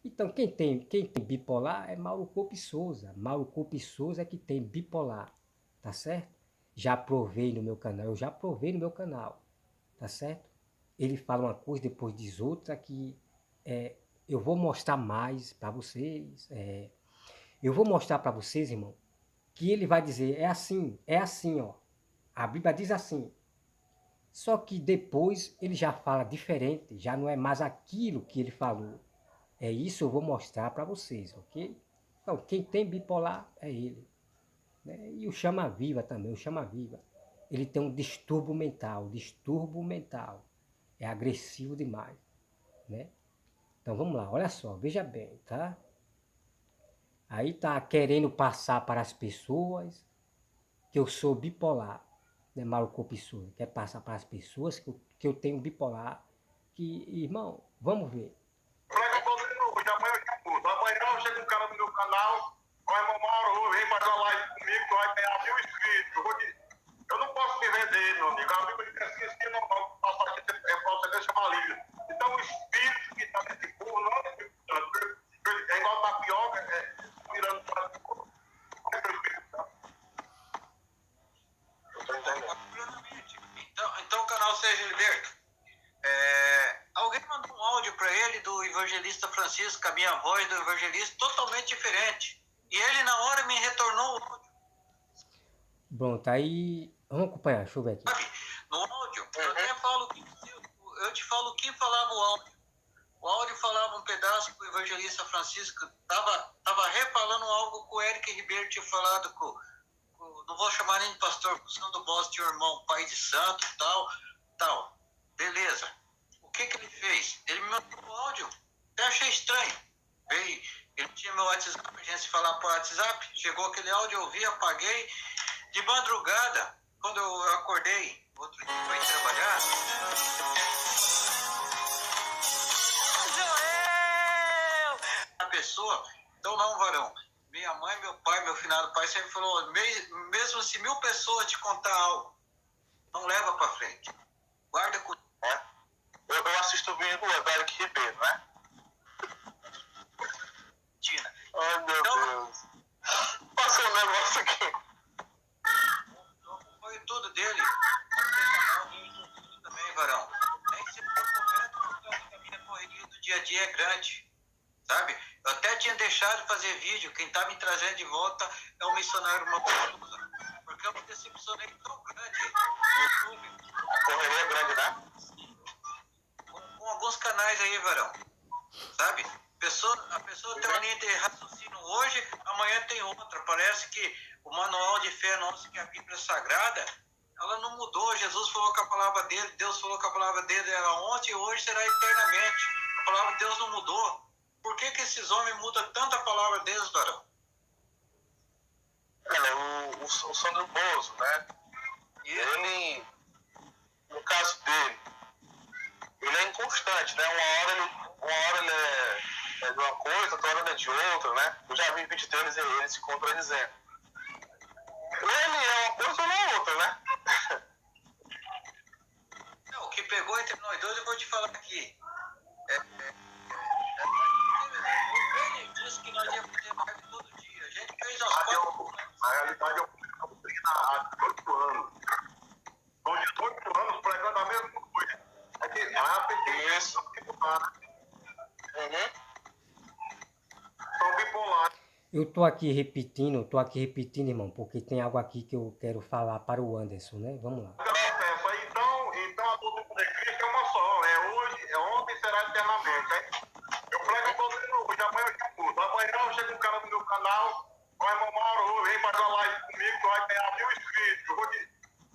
Então, quem tem bipolar é Mauro Coupe Souza. Mauro Coupe Souza é que tem bipolar, tá certo? Já provei no meu canal, tá certo? Ele fala uma coisa, depois diz outra, que eu vou mostrar mais para vocês. Eu vou mostrar para vocês, irmão, que ele vai dizer, é assim, ó. A Bíblia diz assim. Só que depois ele já fala diferente, já não é mais aquilo que ele falou. É isso eu vou mostrar para vocês, ok? Então, quem tem bipolar é ele. Né? E o chama-viva também, o chama-viva. Ele tem um distúrbio mental. É agressivo demais, né? Então vamos lá, olha só, veja bem, tá? Aí tá querendo passar para as pessoas que eu sou bipolar, né? Maluco Pissou, quer passar para as pessoas que eu tenho bipolar, que, irmão, vamos ver. Amanhã chega um cara no meu canal, vai Mauro, vem fazer uma live comigo, tu vai ganhar 1000 inscritos. Eu não posso me vender, meu amigo. A Bíblia diz que se não passar aqui, é falta de chamar livre. Então o espírito que está nesse povo não é igual tapioca, virando para o Então o canal Seja Liberto. Alguém mandou um áudio para ele do evangelista Francisco, a minha voz do evangelista, totalmente diferente. E ele na hora me retornou o áudio. Pronto, aí vamos acompanhar, deixa eu ver aqui. Sabe, no áudio, eu te falo o que falava o áudio. O áudio falava um pedaço que o evangelista Francisco estava refalando algo que o Eric Ribeiro tinha falado não vou chamar nem de pastor, o Sandro Boss tinha um irmão, pai de santo, tal. Beleza. O que ele fez? Ele me mandou o áudio. Eu achei estranho. Ele tinha meu WhatsApp, a gente se falar por WhatsApp. Chegou aquele áudio, eu ouvi, apaguei. De madrugada, quando eu acordei, outro dia para ir trabalhar. Joel! A pessoa, então não, varão. Minha mãe, meu pai, meu finado pai sempre falou, mesmo se 1000 pessoas te contar algo, não leva para frente. Guarda com... Eu assisto o vídeo do Eric Ribeiro, né? Tina. Ai, meu Deus. Passou um negócio aqui. Eu acompanho tudo dele. Também, varão. Nem se comenta por causa da minha correria do dia a dia é grande. Sabe? Eu até tinha deixado de fazer vídeo. Quem tá me trazendo de volta é o missionário Mapuza. Porque eu me decepcionei tão grande no YouTube. A correria é grande, né? Com alguns canais aí, varão. Sabe? A pessoa tem uma linha de raciocínio hoje, amanhã tem outra. Parece que o manual de fé nosso, que é a Bíblia Sagrada, ela não mudou. Jesus falou que a palavra dele, Deus falou que a palavra dele era ontem e hoje será eternamente. A palavra de Deus não mudou. Por que esses homens mudam tanto a palavra de Deus, varão? O Sandro Bozo, né? Ele, no caso dele, ele é inconstante, né? Uma hora ele é de uma coisa, outra hora ele é de outra, né? Eu já vi vídeo deles e ele se contradizendo. Ele é uma coisa ou não é outra, né? Não, o que pegou entre nós dois eu vou te falar aqui. Ele disse que nós íamos fazer live todo dia. A gente fez umas quatro. Na realidade, eu tenho há 18 anos. São 18 anos pregando a mesma coisa. É que isso. São bipolares. Eu tô aqui repetindo, irmão, porque tem algo aqui que eu quero falar para o Anderson, né? Vamos lá. Então a doutrina de Cristo é uma só. É hoje, é ontem e será eternamente. Hein? Eu prego a doutrina hoje, amanhã eu te mudo. Amanhã chega um cara no meu canal, vai Mauro, vem fazer uma live comigo, tu vai ganhar 1000 inscritos.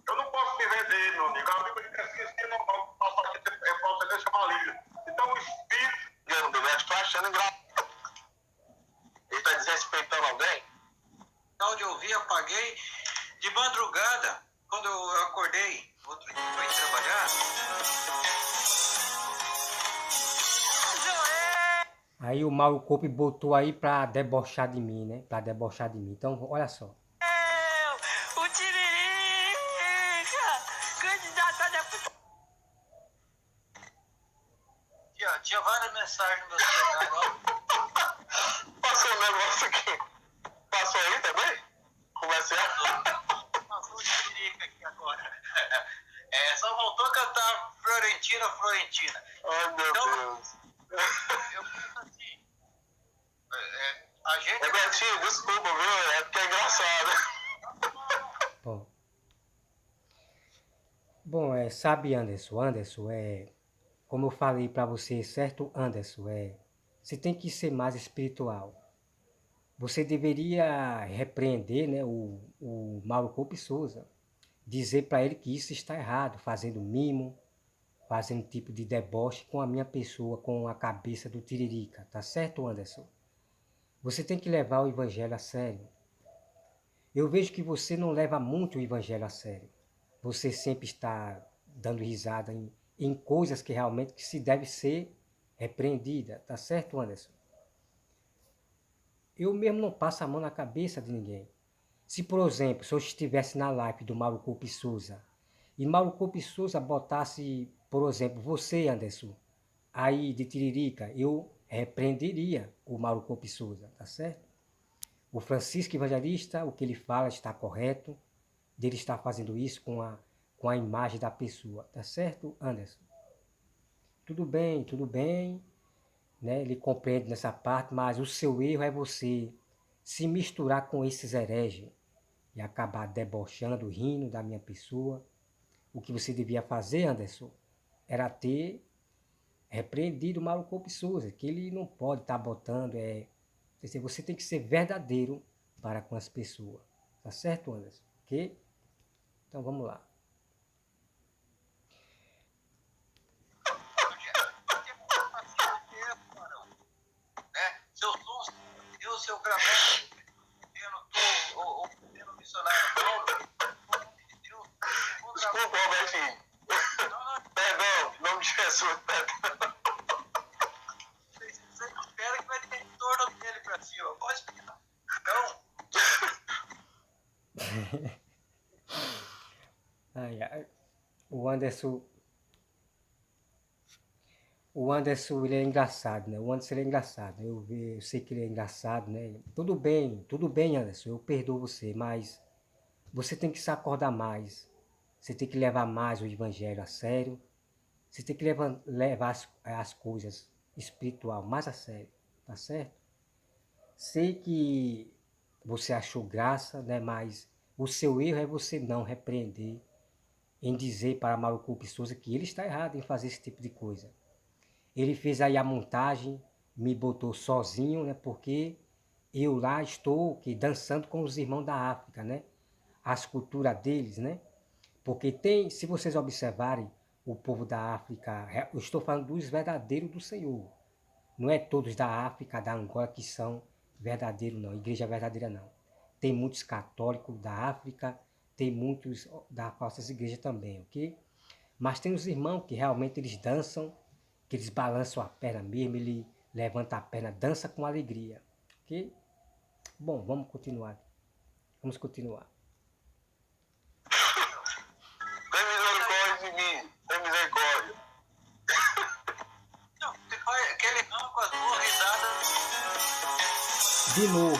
Eu não posso me vender, meu amigo. A Bíblia diz que se não passar aqui, é falta de chamar livre. Então o espírito, eu estou achando engraçado. Ele está desrespeitando alguém? De ouvir, apaguei. De madrugada, quando eu acordei, outro dia para ir trabalhar. Aí o Mauro Coupe botou aí pra debochar de mim, né? Pra debochar de mim. Então, olha só. O Tiririca! Candidato a deputado. Tinha várias mensagens no meu celular. Passou um negócio aqui. Passou aí também? Comercial? Passou o Tiririca aqui agora. Só voltou cantar Florentina. Ai, meu Deus. Eu penso assim. A gente. Betinho, desculpa, viu? É porque é engraçado. Bom. Bom, sabe, Anderson, como eu falei para você, certo, Anderson, você tem que ser mais espiritual. Você deveria repreender, né, o Mauro Coupe Souza, dizer para ele que isso está errado, fazendo mimo, fazendo tipo de deboche com a minha pessoa, com a cabeça do Tiririca, tá certo, Anderson? Você tem que levar o evangelho a sério. Eu vejo que você não leva muito o evangelho a sério. Você sempre está dando risada em coisas que realmente que se deve ser repreendida, tá certo, Anderson? Eu mesmo não passo a mão na cabeça de ninguém. Se, por exemplo, se eu estivesse na live do Mauro Coupe Souza e Mauro Coupe Souza botasse, por exemplo, você, Anderson, aí de Tiririca, eu repreenderia o Mauro Coupe Souza, tá certo? O Francisco Evangelista, o que ele fala está correto, dele estar fazendo isso com a imagem da pessoa, tá certo, Anderson? Tudo bem, né? Ele compreende nessa parte, mas o seu erro é você se misturar com esses hereges e acabar debochando, rindo da minha pessoa. O que você devia fazer, Anderson, era ter repreendido o Mauro Coupe Souza, que ele não pode estar botando, você tem que ser verdadeiro para com as pessoas. Tá certo, Anderson? Ok? Então vamos lá. Se eu sou eu, seu gramado, ou sendo missionário novo, Desculpa, Albertinho. Perdão, em nome de Jesus, perdão. você espera que vai ter retorno dele pra cima. Pode esperar. Então, Ai, ai. O Anderson, o Anderson, ele é engraçado, né? O Anderson, ele é engraçado. Eu sei que ele é engraçado, né? Tudo bem, Anderson, eu perdoo você, mas você tem que se acordar mais. Você tem que levar mais o evangelho a sério. Você tem que levar as coisas espiritual mais a sério, tá certo? Sei que você achou graça, né? Mas o seu erro é você não repreender, em dizer para Mauro Coupe Souza que ele está errado em fazer esse tipo de coisa. Ele fez aí a montagem, me botou sozinho, né? Porque eu lá estou dançando com os irmãos da África, né? As culturas deles, né? Porque tem, se vocês observarem, o povo da África, eu estou falando dos verdadeiros do Senhor. Não é todos da África, da Angola que são verdadeiros, não. Igreja verdadeira, não. Tem muitos católicos da África, tem muitos da falsas igrejas também, ok? Mas tem os irmãos que realmente eles dançam, que eles balançam a perna mesmo, ele levanta a perna, dança com alegria, ok? Bom, vamos continuar. Vamos continuar. Tem misericórdia de mim. Tem misericórdia. não, você faz aquele não com as duas risadas. De novo.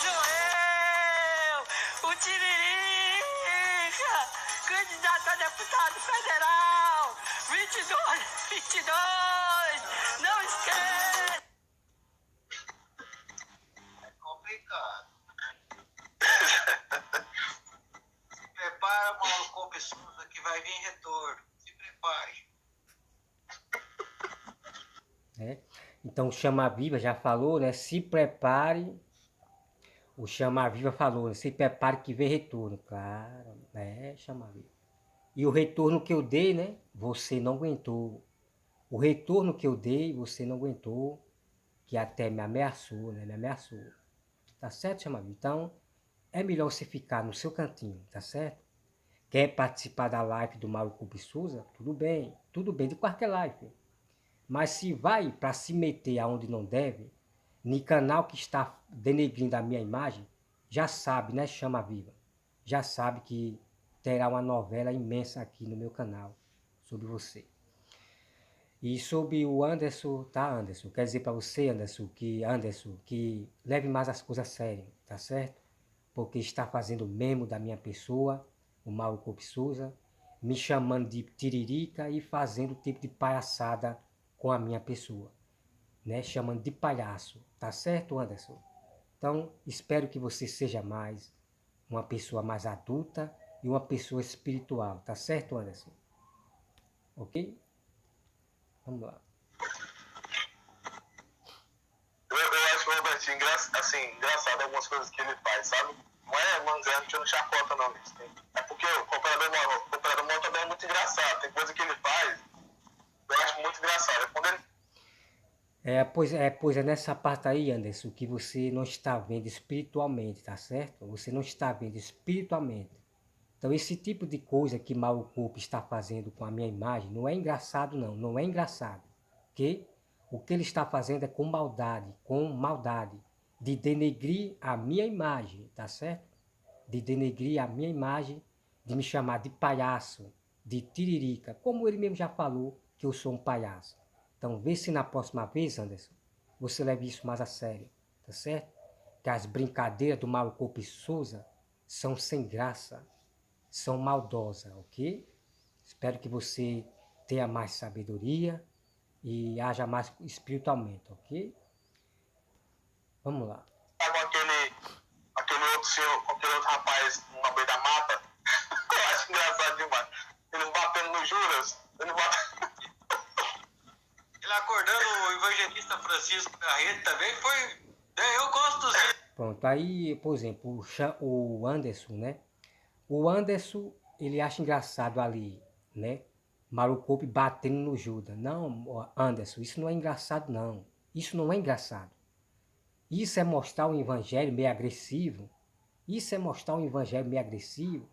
Sou eu, o Tiririca, candidato a deputado federal, 22, não esquece. É complicado. Se prepara, Mauro Coupe Souza, que vai vir retorno. Se prepare. Né? Então o Chama Viva já falou, né? Se prepare. O Chama Viva falou, né? Se prepare que vem retorno. Claro, né? Chama Viva. E o retorno que eu dei, né? Você não aguentou. O retorno que eu dei, você não aguentou. Que até me ameaçou, né? Me ameaçou. Tá certo, Chama Viva? Então, é melhor você ficar no seu cantinho, tá certo? Quer participar da live do Mauro Coupe Souza? Tudo bem, de qualquer live. Mas se vai para se meter aonde não deve, no canal que está denegrindo a minha imagem, já sabe, né, Chama Viva? Já sabe que terá uma novela imensa aqui no meu canal sobre você. E sobre o Anderson, tá, Anderson? Quer dizer para você, Anderson, que leve mais as coisas a sério, tá certo? Porque está fazendo memo da minha pessoa, o Mauro Coupe Souza, me chamando de tiririca e fazendo tipo de palhaçada com a minha pessoa, né? Chamando de palhaço, tá certo, Anderson? Então, espero que você seja mais uma pessoa mais adulta, e uma pessoa espiritual, tá certo, Anderson? Ok? Vamos lá. Eu acho o Robertinho engraçado algumas coisas que ele faz, sabe? Não é manzando tirando chacota, não. É porque o cooperador maior também é muito engraçado. Tem coisa que ele faz, eu acho muito engraçado. Quando ele... Pois é nessa parte aí, Anderson, que você não está vendo espiritualmente, tá certo? Você não está vendo espiritualmente. Então, esse tipo de coisa que Malucope está fazendo com a minha imagem não é engraçado, não. Não é engraçado, ok? O que ele está fazendo é com maldade, de denegrir a minha imagem, tá certo? De denegrir a minha imagem, de me chamar de palhaço, de tiririca, como ele mesmo já falou que eu sou um palhaço. Então, vê se na próxima vez, Anderson, você leve isso mais a sério, tá certo? Que as brincadeiras do Malucope Souza são sem graça, são maldosas, ok? Espero que você tenha mais sabedoria e haja mais espiritualmente, ok? Vamos lá. Sabe aquele outro senhor, aquele outro rapaz no meio da mata? Eu acho engraçado demais. Eles batendo no Juras. Ele acordando o evangelista Francisco Carreto também foi. Eu gosto dos. Pronto, aí, por exemplo, o Anderson, né? O Anderson, ele acha engraçado ali, né? Malucope batendo no Judas. Não, Anderson, isso não é engraçado, não. Isso não é engraçado. Isso é mostrar um evangelho meio agressivo. Isso é mostrar um evangelho meio agressivo.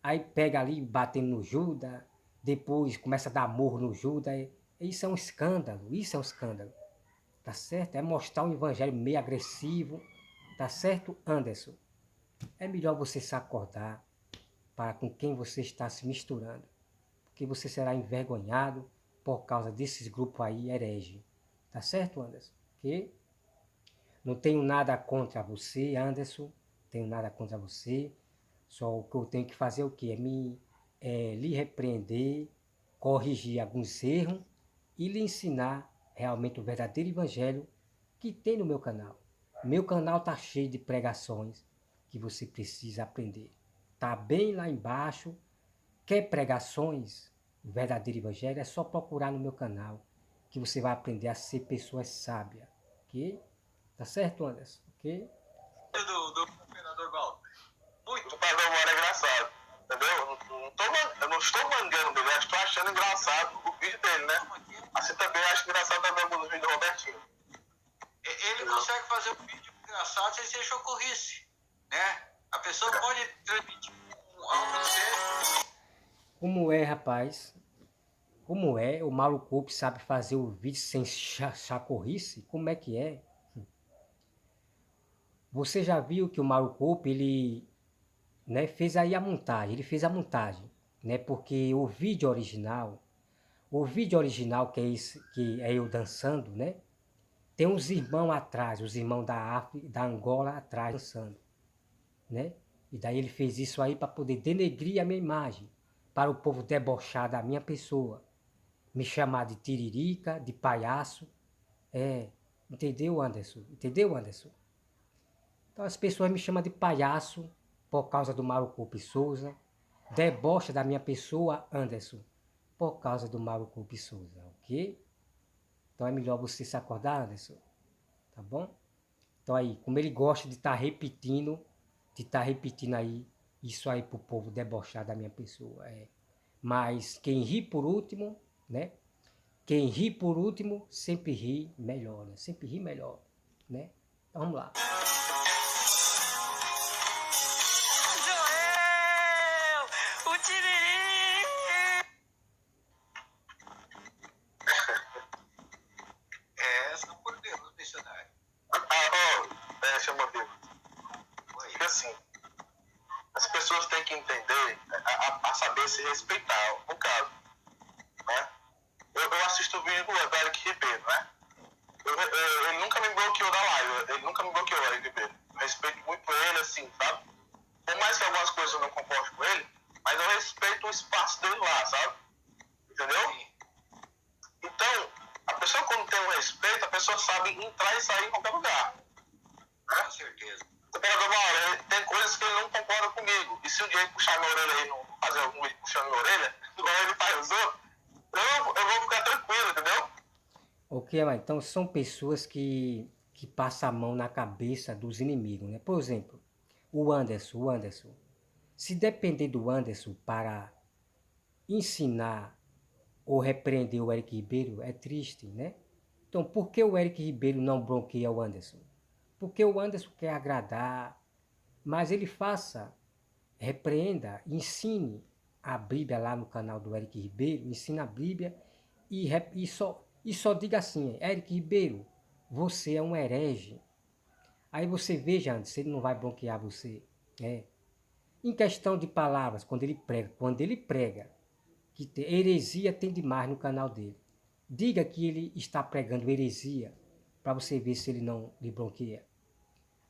Aí pega ali batendo no Judas, depois começa a dar amor no Judas. Isso é um escândalo, isso é um escândalo. Tá certo? É mostrar um evangelho meio agressivo. Tá certo, Anderson? É melhor você se acordar para com quem você está se misturando. Porque você será envergonhado por causa desses grupos aí herege. Tá certo, Anderson? Ok? Não tenho nada contra você, Anderson. Tenho nada contra você. Só o que eu tenho que fazer é o quê? Lhe repreender, corrigir alguns erros e lhe ensinar realmente o verdadeiro evangelho que tem no meu canal. Meu canal está cheio de pregações que você precisa aprender. Está bem lá embaixo. Quer pregações? O verdadeiro evangelho é só procurar no meu canal que você vai aprender a ser pessoa sábia. Ok? Tá certo, Anderson? Ok? Do operador Val. Muito. O padrão agora é engraçado. Entendeu? Eu não estou mangando dele, eu estou achando engraçado o vídeo dele, né? Assim também acho engraçado também o vídeo do Robertinho. Ele consegue fazer um vídeo engraçado sem ser chocorrice, né? A pessoa pode transmitir algo sério. Como é, rapaz? Como é? O Malucope sabe fazer o vídeo sem chacorrice? Como é que é? Você já viu que o Malucope, ele, né, fez aí a montagem. Ele fez a montagem, né? Porque o vídeo original que é esse, que é eu dançando, né? Tem uns irmãos atrás, os irmãos da África, da Angola atrás dançando, né? E daí ele fez isso aí para poder denegrir a minha imagem, para o povo debochar da minha pessoa, me chamar de tiririca, de palhaço. Entendeu, Anderson? Entendeu, Anderson? Então as pessoas me chamam de palhaço por causa do Malucope Souza, debocha da minha pessoa, Anderson, por causa do Malucope Souza, ok? Então é melhor você se acordar, Anderson, tá bom? Então aí, como ele gosta de estar repetindo aí isso aí pro povo debochar da minha pessoa, Mas quem ri por último, né? Quem ri por último sempre ri melhor, né? Sempre ri melhor, né? Então vamos lá. Joel, o Tiriri. Só por Deus, missionário. Chama Deus. Porque assim, as pessoas têm que entender, a saber se respeitar, no caso, né? Eu assisto o vídeo do Eric Ribeiro, né? Ele nunca me bloqueou da live, ele nunca me bloqueou, Eric Ribeiro. Eu respeito muito ele, assim, sabe? Por mais que algumas coisas eu não concorde com ele, mas eu respeito o espaço dele lá, sabe? Entendeu? Então, a pessoa quando tem um respeito, a pessoa sabe entrar e sair em qualquer lugar. Com certeza. Imperador Mauro, tem coisas que ele não concorda comigo. E se um dia ele puxar minha orelha aí, não fazer algum vídeo puxando minha orelha, igual ele faz os outros, eu vou ficar tranquilo, entendeu? Ok, mas então são pessoas que passam a mão na cabeça dos inimigos, né? Por exemplo, o Anderson. Se depender do Anderson para ensinar ou repreender o Eric Ribeiro, é triste, né? Então, por que o Eric Ribeiro não bronqueia o Anderson? Porque o Anderson quer agradar, mas ele faça, repreenda, ensine a Bíblia lá no canal do Eric Ribeiro, ensina a Bíblia e só diga assim, Eric Ribeiro, você é um herege. Aí você veja, Anderson, ele não vai bronquear você. É. Em questão de palavras, quando ele prega que heresia tem demais no canal dele. Diga que ele está pregando heresia para você ver se ele não lhe bronqueia.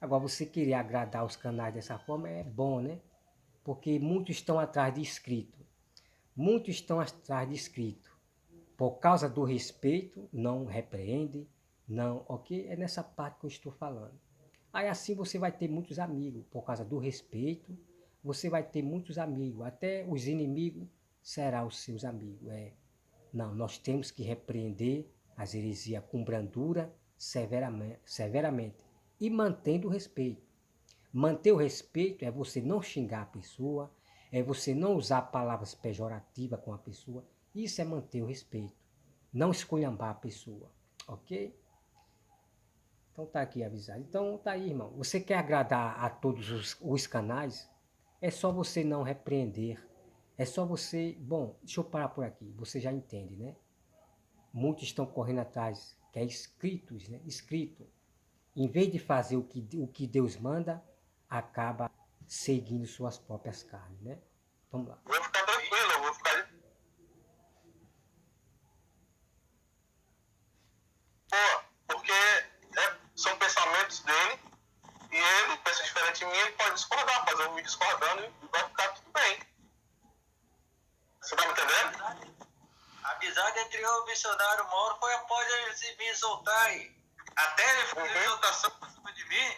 Agora, você querer agradar os canais dessa forma é bom, né? Porque muitos estão atrás de inscrito. Muitos estão atrás de inscrito. Por causa do respeito, não repreende, não, ok? É nessa parte que eu estou falando. Aí assim você vai ter muitos amigos. Por causa do respeito, você vai ter muitos amigos. Até os inimigos serão os seus amigos. Não, nós temos que repreender as heresias com brandura, severamente e mantendo o respeito. Manter o respeito é você não xingar a pessoa, é você não usar palavras pejorativas com a pessoa. Isso é manter o respeito. Não esculhambar a pessoa, ok? Então tá aqui avisado. Então tá aí, irmão. Você quer agradar a todos os canais? É só você não repreender. É só você... Bom, deixa eu parar por aqui. Você já entende, né? Muitos estão correndo atrás, que é inscritos, né? Inscrito. Em vez de fazer o que Deus manda, acaba seguindo suas próprias carnes, né? Vamos lá. Vou ficar tranquilo, eu vou ficar... Pô, porque são pensamentos dele, e ele pensa diferente de mim, ele pode discordar, fazer um vídeo discordando e vai ficar tudo bem. Você tá me entendendo? A amizade entre eu e o missionário Mauro foi após ele me soltar aí. Até ele fazer exaltação por cima de mim,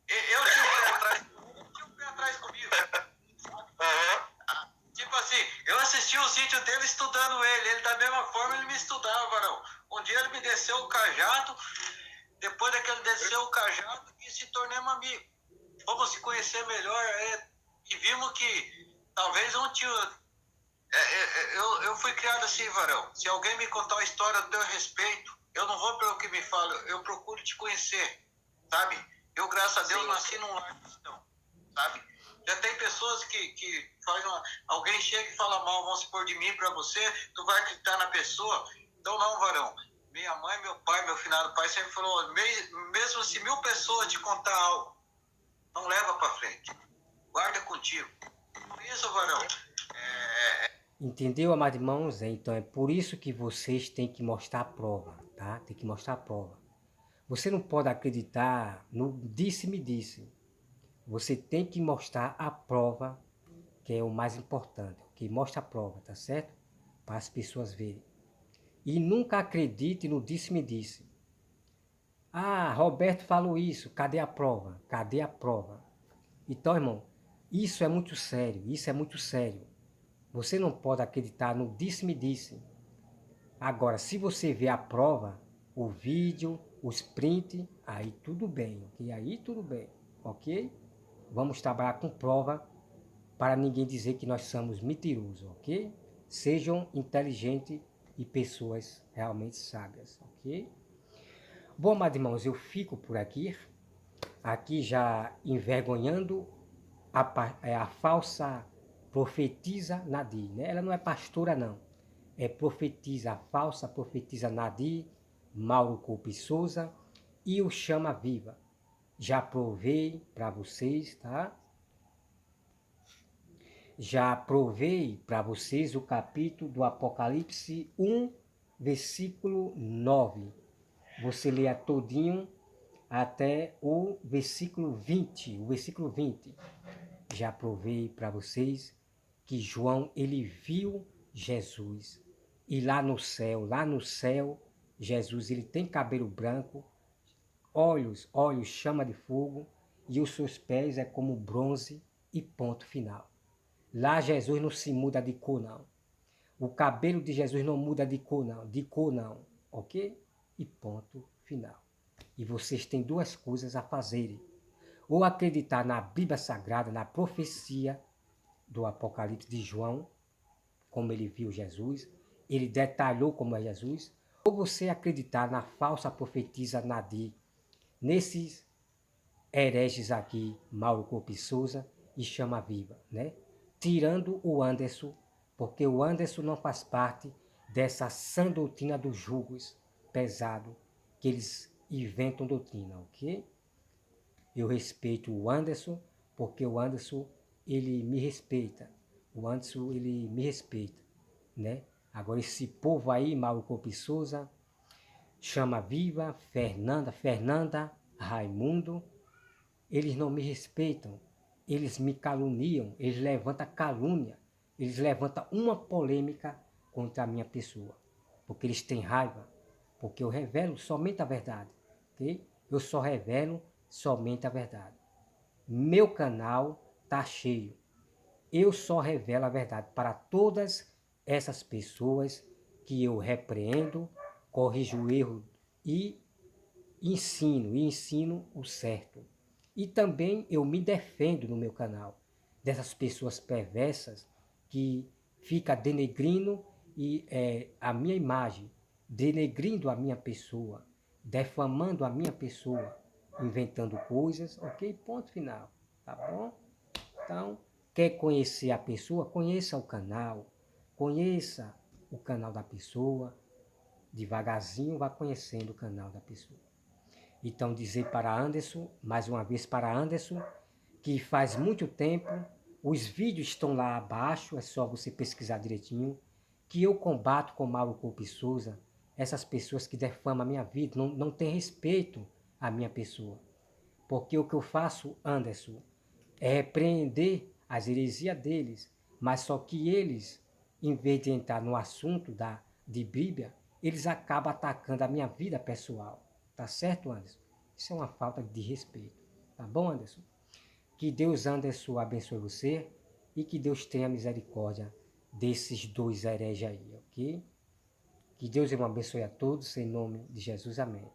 eu tinha um pé atrás comigo. Tipo assim, eu assisti o vídeo dele estudando ele da mesma forma ele me estudava, varão. Um dia ele me desceu o cajado, depois daquele desceu o cajado e se tornamos amigos. Fomos se conhecer melhor e vimos que talvez um tio... eu fui criado assim, varão. Se alguém me contar uma história do teu respeito, eu não vou pelo que me fala, eu procuro te conhecer, sabe? Eu, graças a Deus, nasci num lar cristão, sabe? Já tem pessoas que fazem alguém chega e fala mal, vamos supor, de mim pra você, tu vai acreditar na pessoa. Então não, varão. Minha mãe, meu pai, meu finado pai sempre falou, mesmo se 1000 pessoas te contar algo, não leva pra frente. Guarda contigo. Por isso, varão, Entendeu, amados irmãos? Então é por isso que vocês têm que mostrar a prova, tá? Tem que mostrar a prova. Você não pode acreditar no disse-me-disse. Você tem que mostrar a prova, que é o mais importante, ok? Mostra a prova, tá certo? Para as pessoas verem. E nunca acredite no disse-me-disse. Ah, Roberto falou isso, cadê a prova? Cadê a prova? Então, irmão, isso é muito sério, isso é muito sério. Você não pode acreditar no disse-me-disse. Agora, se você vê a prova, o vídeo, os prints, aí tudo bem, ok? Aí tudo bem, ok? Vamos trabalhar com prova para ninguém dizer que nós somos mentirosos, ok? Sejam inteligentes e pessoas realmente sábias, ok? Bom, amados irmãos, eu fico por aqui já envergonhando a falsa profetisa Nadir, né? Ela não é pastora, não. É profetisa, a falsa profetisa Nadir, Mauro Coupe Souza e o Chama Viva. Já provei para vocês, tá? Já provei para vocês o capítulo do Apocalipse 1, versículo 9. Você lê todinho até o versículo 20. O versículo 20. Já provei para vocês que João, ele viu Jesus. E lá no céu, Jesus, ele tem cabelo branco, olhos chama de fogo, e os seus pés é como bronze e ponto final. Lá Jesus não se muda de cor, não. O cabelo de Jesus não muda de cor, não, ok? E ponto final. E vocês têm duas coisas a fazerem. Ou acreditar na Bíblia Sagrada, na profecia do Apocalipse de João, como ele viu Jesus, ele detalhou como é Jesus, ou você acreditar na falsa profetisa Nadir, nesses hereges aqui, Mauro Corpo e Souza e Chama Viva, né? Tirando o Anderson, porque o Anderson não faz parte dessa sã doutrina dos julgos pesado que eles inventam doutrina, ok? Eu respeito o Anderson, porque o Anderson, ele me respeita. O Anderson, ele me respeita, né? Agora esse povo aí, Mauro Corpo e Souza, Chama Viva, Fernanda, Raimundo, eles não me respeitam, eles me caluniam, eles levantam calúnia, eles levantam uma polêmica contra a minha pessoa, porque eles têm raiva, porque eu revelo somente a verdade, ok? Eu só revelo somente a verdade. Meu canal está cheio. Eu só revelo a verdade para todas essas pessoas que eu repreendo, corrijo o erro e ensino o certo. E também eu me defendo no meu canal dessas pessoas perversas que ficam denegrindo a minha imagem, denegrindo a minha pessoa, defamando a minha pessoa, inventando coisas, ok? Ponto final, tá bom? Então, quer conhecer a pessoa? Conheça o canal, conheça o canal da pessoa, devagarzinho vá conhecendo o canal da pessoa. Então, dizer para Anderson, mais uma vez para Anderson, que faz muito tempo, os vídeos estão lá abaixo, é só você pesquisar direitinho, que eu combato com Mauro Corpo e Souza, essas pessoas que defamam a minha vida, não têm respeito à minha pessoa. Porque o que eu faço, Anderson, é repreender as heresias deles, mas só que eles, em vez de entrar no assunto de Bíblia, eles acabam atacando a minha vida pessoal. Tá certo, Anderson? Isso é uma falta de respeito. Tá bom, Anderson? Que Deus, Anderson, abençoe você e que Deus tenha misericórdia desses dois hereges aí, ok? Que Deus abençoe a todos, em nome de Jesus. Amém.